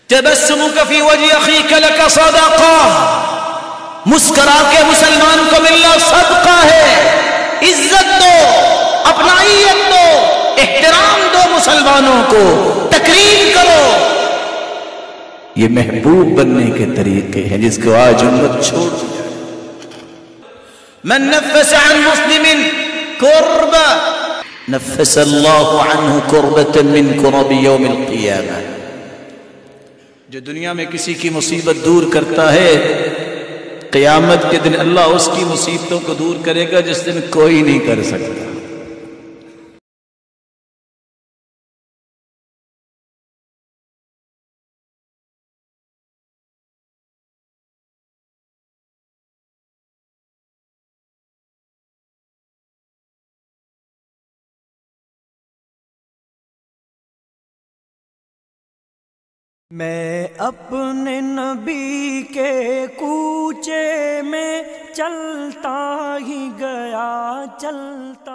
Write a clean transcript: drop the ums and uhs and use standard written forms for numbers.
تبسمک فی وجہ اخیک لک صدقہ، مسکرا کے مسلمان کو ملنا صدقہ ہے۔ عزت دو، اپنائیت دو، احترام دو مسلمانوں کو، تکریم کرو۔ یہ محبوب بننے کے طریقے ہیں جس کو آج امت چھوڑ دیا۔ من نفس عن مسلم کربہ نفس اللہ عنہ کربۃ من کرب یوم القیامہ۔ جو دنیا میں کسی کی مصیبت دور کرتا ہے، قیامت کے دن اللہ اس کی مصیبتوں کو دور کرے گا جس دن کوئی نہیں کر سکتا۔ میں اپنے نبی کے کوچے میں چلتا ہی گیا، چلتا